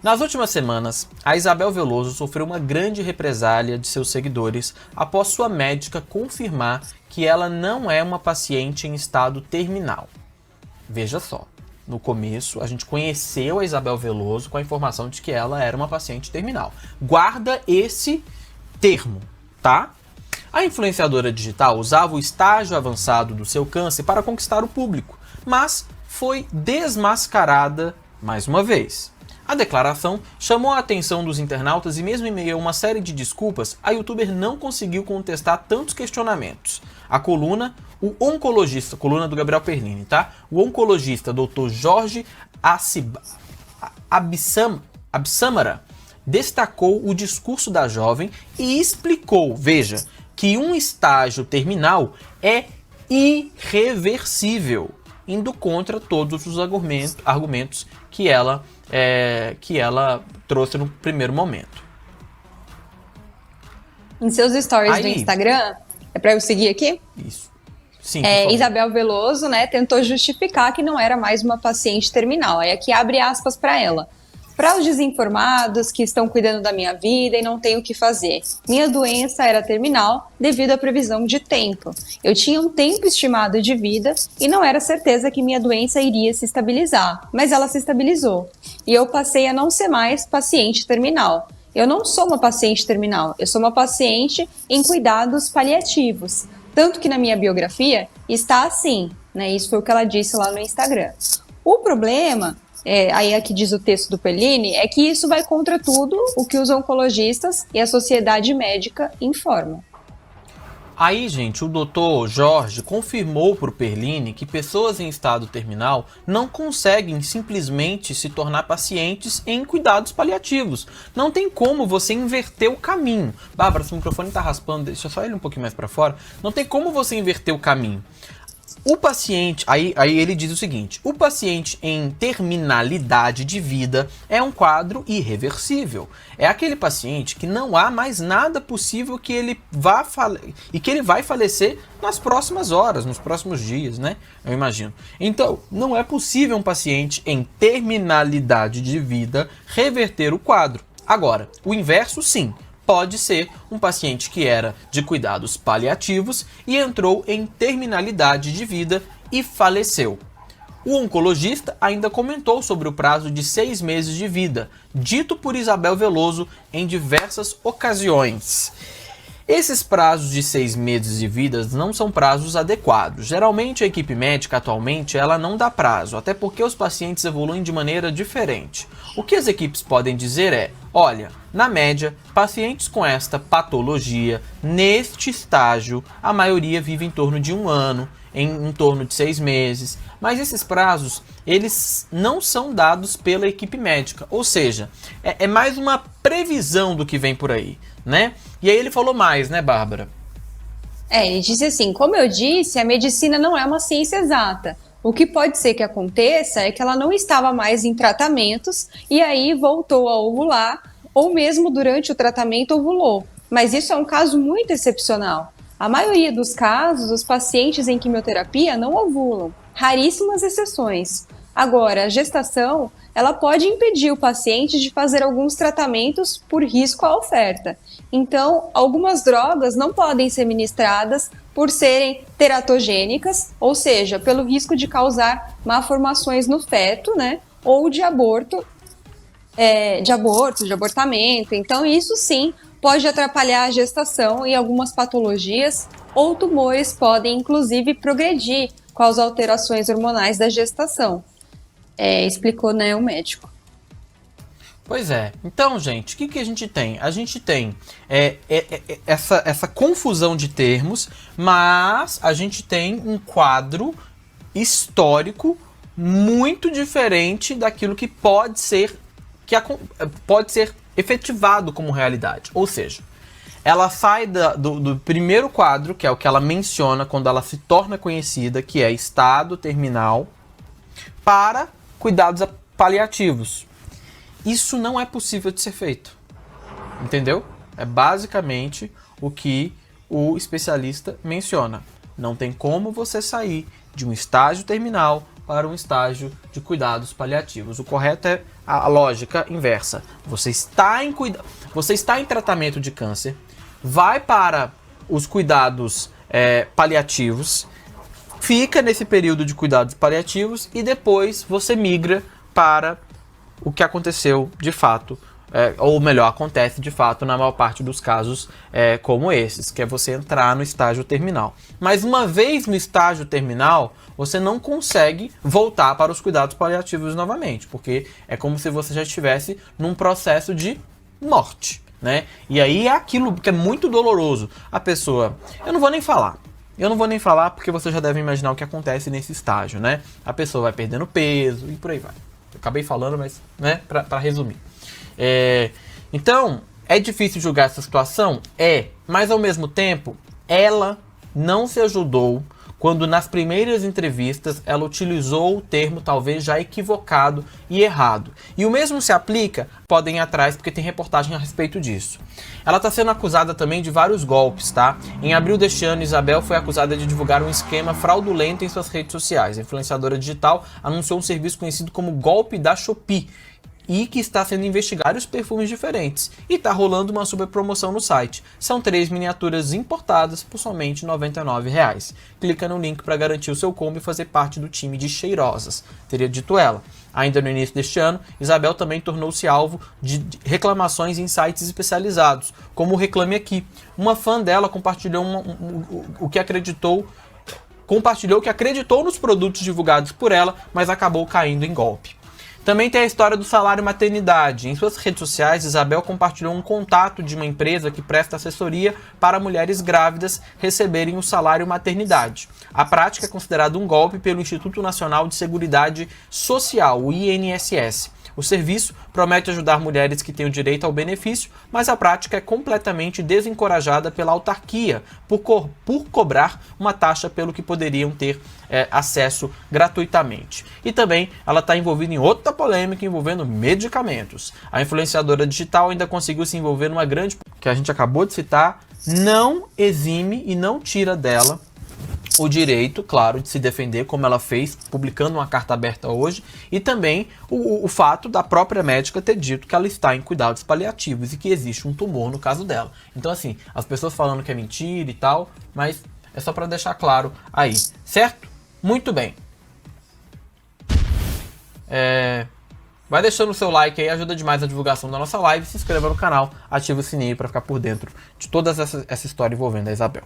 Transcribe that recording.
Nas últimas semanas, a Isabel Veloso sofreu uma grande represália de seus seguidores após sua médica confirmar que ela não é uma paciente em estado terminal. Veja só, no começo a gente conheceu a Isabel Veloso com a informação de que ela era uma paciente terminal. Guarda esse termo, tá? A influenciadora digital usava o estágio avançado do seu câncer para conquistar o público, mas foi desmascarada mais uma vez. A declaração chamou a atenção dos internautas e mesmo em meio a uma série de desculpas, a youtuber não conseguiu contestar tantos questionamentos. A coluna, coluna do Gabriel Perlini, tá? O oncologista Dr. Jorge Absamara destacou o discurso da jovem e explicou, veja, que um estágio terminal é irreversível, indo contra todos os argumentos que ela trouxe no primeiro momento. Em seus stories do Instagram, é para eu seguir aqui? Isso. Sim, Isabel Veloso, né, tentou justificar que não era mais uma paciente terminal. Aí aqui abre aspas para ela. Para os desinformados que estão cuidando da minha vida e não têm o que fazer. Minha doença era terminal devido à previsão de tempo. Eu tinha um tempo estimado de vida e não era certeza que minha doença iria se estabilizar, mas ela se estabilizou. E eu passei a não ser mais paciente terminal. Eu não sou uma paciente terminal, eu sou uma paciente em cuidados paliativos. Tanto que na minha biografia está assim, né? Isso foi o que ela disse lá no Instagram. O problema... aí aqui diz o texto do Perlini, é que isso vai contra tudo o que os oncologistas e a sociedade médica informam. Aí, gente, o Dr. Jorge confirmou para o Perlini que pessoas em estado terminal não conseguem simplesmente se tornar pacientes em cuidados paliativos. Não tem como você inverter o caminho. Bárbara, se o microfone está raspando, deixa só ele um pouquinho mais para fora. Não tem como você inverter o caminho. O paciente, aí ele diz o seguinte, o paciente em terminalidade de vida é um quadro irreversível. É aquele paciente que não há mais nada possível que ele vá e que ele vai falecer nas próximas horas, nos próximos dias, né? Eu imagino. Então, não é possível um paciente em terminalidade de vida reverter o quadro. Agora, o inverso sim. Pode ser um paciente que era de cuidados paliativos e entrou em terminalidade de vida e faleceu. O oncologista ainda comentou sobre o prazo de 6 meses de vida, dito por Isabel Veloso em diversas ocasiões. Esses prazos de 6 meses de vida não são prazos adequados. Geralmente a equipe médica atualmente ela não dá prazo, até porque os pacientes evoluem de maneira diferente. O que as equipes podem dizer é, olha, na média, pacientes com esta patologia, neste estágio, a maioria vive em torno de 1 ano, em torno de 6 meses, mas esses prazos, eles não são dados pela equipe médica, ou seja, é mais uma previsão do que vem por aí, né? E aí ele falou mais, né, Bárbara? Ele disse assim, como eu disse, a medicina não é uma ciência exata. O que pode ser que aconteça é que ela não estava mais em tratamentos e aí voltou a ovular, ou mesmo durante o tratamento ovulou. Mas isso é um caso muito excepcional. A maioria dos casos, os pacientes em quimioterapia não ovulam, raríssimas exceções. Agora, a gestação, ela pode impedir o paciente de fazer alguns tratamentos por risco à oferta. Então, algumas drogas não podem ser ministradas por serem teratogênicas, ou seja, pelo risco de causar malformações no feto, né? Ou de abortamento. Então, isso sim pode atrapalhar a gestação e algumas patologias ou tumores podem, inclusive, progredir com as alterações hormonais da gestação. Explicou, né, o médico. Pois é. Então, gente, o que a gente tem? A gente tem essa confusão de termos, mas a gente tem um quadro histórico muito diferente daquilo que pode ser efetivado como realidade. Ou seja, ela sai do primeiro quadro, que é o que ela menciona quando ela se torna conhecida, que é estado terminal, para cuidados paliativos. Isso não é possível de ser feito. Entendeu? É basicamente o que o especialista menciona. Não tem como você sair de um estágio terminal para um estágio de cuidados paliativos. O correto é a lógica inversa. Você está em tratamento de câncer, vai para os cuidados paliativos, fica nesse período de cuidados paliativos e depois você migra para o que aconteceu de fato, ou melhor, acontece de fato na maior parte dos casos como esses, que é você entrar no estágio terminal. Mas uma vez no estágio terminal, você não consegue voltar para os cuidados paliativos novamente, porque é como se você já estivesse num processo de morte, né? E aí é aquilo que é muito doloroso. A pessoa, eu não vou nem falar porque você já deve imaginar o que acontece nesse estágio, né? A pessoa vai perdendo peso e por aí vai. Eu acabei falando, mas, né, para resumir. Então, é difícil julgar essa situação? Mas ao mesmo tempo, ela não se ajudou quando nas primeiras entrevistas ela utilizou o termo talvez já equivocado e errado. E o mesmo se aplica, podem ir atrás porque tem reportagem a respeito disso. Ela está sendo acusada também de vários golpes, tá? Em abril deste ano, Isabel foi acusada de divulgar um esquema fraudulento em suas redes sociais. A influenciadora digital anunciou um serviço conhecido como golpe da Shopee, e que está sendo investigado vários perfumes diferentes. E está rolando uma super promoção no site. São 3 miniaturas importadas por somente R$ 99,00. Clica no link para garantir o seu combo e fazer parte do time de cheirosas, teria dito ela. Ainda no início deste ano, Isabel também tornou-se alvo de reclamações em sites especializados, como o Reclame Aqui. Uma fã dela compartilhou o que acreditou nos produtos divulgados por ela, mas acabou caindo em golpe. Também tem a história do salário maternidade. Em suas redes sociais, Isabel compartilhou um contato de uma empresa que presta assessoria para mulheres grávidas receberem o salário maternidade. A prática é considerada um golpe pelo Instituto Nacional de Seguridade Social, o INSS. O serviço promete ajudar mulheres que têm o direito ao benefício, mas a prática é completamente desencorajada pela autarquia por cobrar uma taxa pelo que poderiam ter acesso gratuitamente. E também ela está envolvida em outra polêmica envolvendo medicamentos. A influenciadora digital ainda conseguiu se envolver numa grande que a gente acabou de citar, não exime e não tira dela o direito, claro, de se defender, como ela fez, publicando uma carta aberta hoje, e também o fato da própria médica ter dito que ela está em cuidados paliativos e que existe um tumor no caso dela. Então, assim, as pessoas falando que é mentira e tal, mas é só para deixar claro aí, certo? Muito bem. Vai deixando o seu like aí, ajuda demais a divulgação da nossa live, se inscreva no canal, ativa o sininho para ficar por dentro de toda essa história envolvendo a Isabel.